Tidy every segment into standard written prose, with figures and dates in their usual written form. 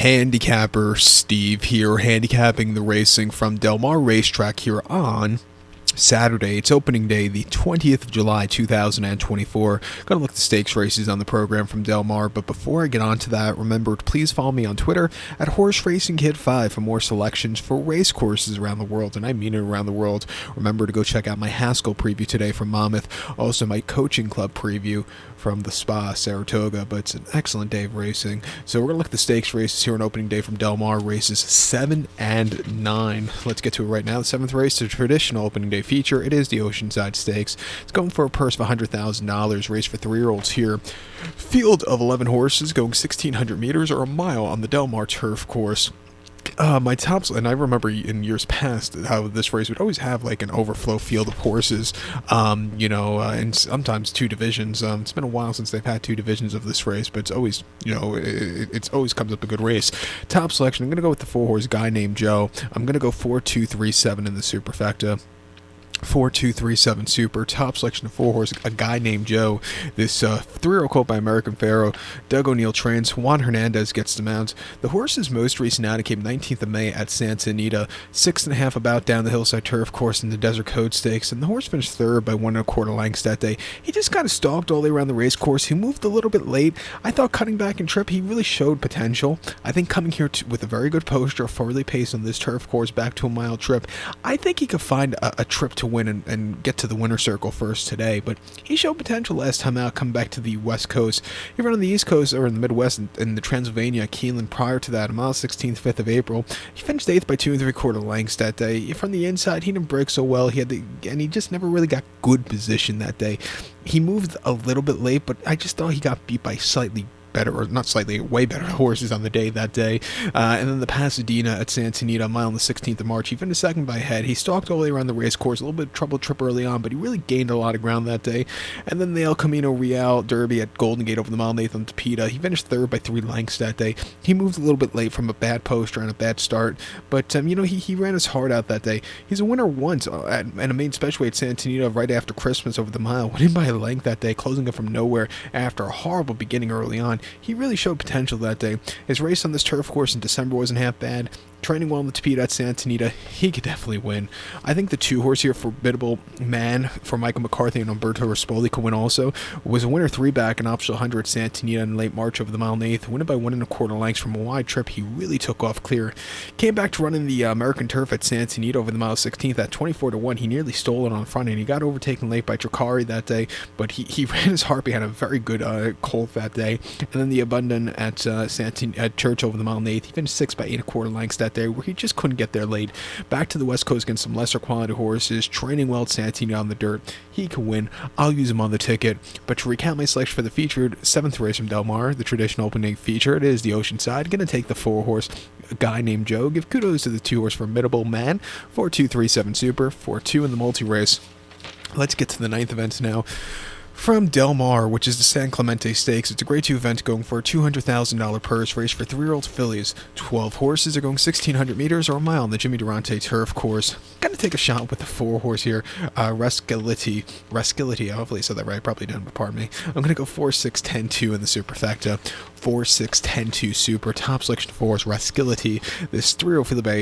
Handicapper Steve here, handicapping the racing from Del Mar Racetrack here on Saturday. It's opening day, the 20th of July, 2024. Gonna look at the stakes races on the program from Del Mar, but before I get on to that, remember to please follow me on Twitter at HorseRacingKid5 for more selections for race courses around the world, and I mean it around the world. Remember to go check out my Haskell preview today from Monmouth, also my coaching club preview from the Spa, Saratoga, but it's an excellent day of racing. So we're gonna look at the stakes races here on opening day from Del Mar, races 7 and 9. Let's get to it right now. The 7th race, the traditional opening day feature. It is the Oceanside Stakes. It's going for a purse of $100,000. Race for 3-year-olds here. Field of 11 horses going 1,600 meters or a mile on the Del Mar turf course. My tops, and I remember in years past how this race would always have like an overflow field of horses, and sometimes two divisions. It's been a while since they've had two divisions of this race, but it's always, it's always comes up a good race. Top selection, I'm going to go with the 4-horse Guy Named Joe. I'm going to go 4-2-3-7 in the superfecta. 4-2-3-7 super. Top selection of 4-horse, a Guy Named Joe. This 3-year-old colt by American Pharoah. Doug O'Neill trains. Juan Hernandez gets the mount. The horse's most recent outing came 19th of May at Santa Anita. 6.5 about down the hillside turf course in the Desert Code Stakes, and the horse finished third by 1.25 lengths that day. He just kind of stalked all the way around the race course. He moved a little bit late. I thought cutting back in trip, he really showed potential. I think coming here with a very good posture, fairly paced on this turf course back to a mile trip, I think he could find a trip to win and get to the winner's circle first today, but he showed potential last time out, coming back to the West Coast. He ran on the East Coast or in the Midwest in the Transylvania, Keeneland prior to that, on mile 16th, 5th of April. He finished 8th by 2.75 lengths that day. From the inside, he didn't break so well. And he just never really got good position that day. He moved a little bit late, but I just thought he got beat by slightly better, or not slightly, way better horses on the day that day. And then the Pasadena at Santa Anita, a mile on the 16th of March. He finished second by a head. He stalked all the way around the race course, a little bit of trouble trip early on, but he really gained a lot of ground that day. And then the El Camino Real Derby at Golden Gate over the mile Nathan Tepita. He finished third by 3 lengths that day. He moved a little bit late from a bad poster and a bad start, but he ran his heart out that day. He's a winner once at a main special weight at Santa Anita right after Christmas over the mile. Winning by a length that day, closing it from nowhere after a horrible beginning early on. He really showed potential that day. His race on this turf course in December wasn't half bad. Training well in the Tepita at Santa Anita, he could definitely win. I think the 2-horse here, Formidable Man, for Michael McCarthy and Umberto Rispoli, could win also. Was a winner 3-back in optional 100 at Santa Anita in late March over the mile 8th. Winning by 1.25 lengths from a wide trip. He really took off clear. Came back to running the American Turf at Santa Anita over the mile 16th at 24-1. He nearly stole it on the front end. He got overtaken late by Tricari that day, but he ran his heart behind a very good colt that day. And then the Abundant at Church over the mile 8th. He finished 6th by 8.25 lengths that day, where he just couldn't get there late. Back to the West Coast against some lesser quality horses, training well at Santa Anita on the dirt. He can win. I'll use him on the ticket. But to recount my selection for the featured 7th race from Del Mar, the traditional opening feature, it is the Oceanside. Going to take the 4-horse Guy Named Joe. Give kudos to the 2-horse Formidable Man. 4-2-3-7 super. 4-2 in the multi-race. Let's get to the 9th event now. From Del Mar, which is the San Clemente Stakes. It's a Grade 2 event going for a $200,000 purse. Race for 3-year-old fillies. 12 horses are going 1,600 meters or a mile on the Jimmy Durante turf course. Gotta take a shot with the 4-horse here. Rascality, hopefully I said that right. Probably didn't, but pardon me. I'm gonna go 4-6-10-2 in the superfecta. 4-6-10-2 super. Top selection 4-horse Rascality. This 3-year-old filly by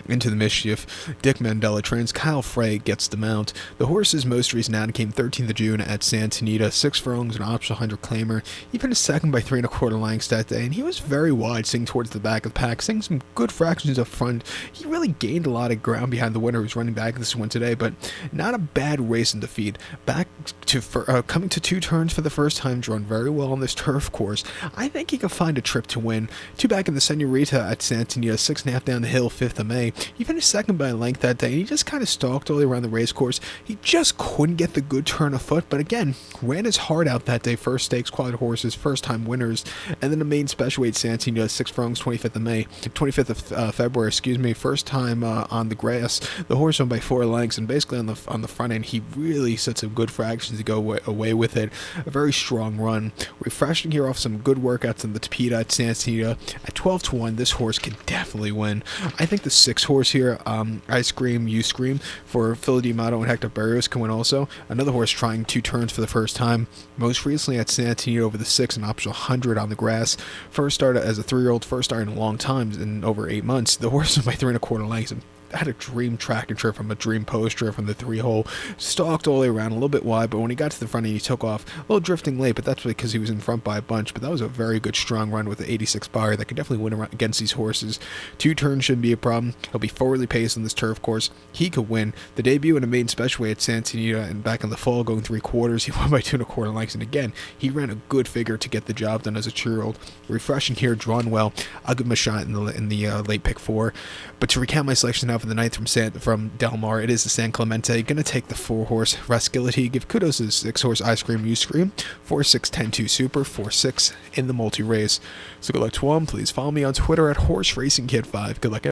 Into the Mischief. Dick Mandela trains. Kyle Frey gets the mount. The horse's most recent outing came 13th of June at Santa Anita. 6 furlongs, an optional 100 claimer. He finished second by 3.25 lengths that day, and he was very wide, sitting towards the back of the pack, seeing some good fractions up front. He really gained a lot of ground behind the winner who's running back this one today, but not a bad race in defeat. Back to coming to 2 turns for the first time, drawn very well on this turf course. I think he could find a trip to win. 2 back in the Senorita at Santa Anita, 6.5 down the hill, 5th of May. He finished second by a length that day, and he just kind of stalked all the way around the race course. He just couldn't get the good turn of foot, but again, ran his heart out that day. First stakes, quality horses, first time winners, and then the main special weight Santa Anita, 6 furlongs, 25th of February, first time on the grass. The horse won by 4 lengths, and basically on the front end, he really set some good fractions to go away with it. A very strong run. Refreshing here off some good work at shots on the Tapeta at San Clemente at 12-1. This horse can definitely win. I think the 6 horse here, I Scream, You Scream, for Phil D'Amato and Hector Barrios can win also. Another horse trying 2 turns for the first time. Most recently at San Clemente over the 6, an optional 100 on the grass. First start as a 3-year-old, first start in a long time, in over 8 months. The horse was by 3 1/4 lengths. Had a dream track and trip from a dream poster from the 3-hole, stalked all the way around, a little bit wide, but when he got to the front he took off, a little drifting late, but that's because he was in front by a bunch. But that was a very good strong run with the 86 bar that could definitely win around against these horses. 2 turns shouldn't be a problem. He'll be forwardly paced on this turf course. He could win. The debut in a maiden special weight at San Clemente and back in the fall going 3/4, he won by 2 1/4 lengths, and again he ran a good figure to get the job done as a 2-year-old. Refreshing here, drawn well. I'll give him a shot in the late pick 4. But to recount my selection now for the 9th from Del Mar, it is the San Clemente. Gonna take the 4 horse Rascality. Give kudos to the 6 horse I Scream, You Scream. 4, 6, 10, 2 Super. 4, 6 in the multi race. So good luck to him. Please follow me on Twitter at HorseRacingKid5. Good luck.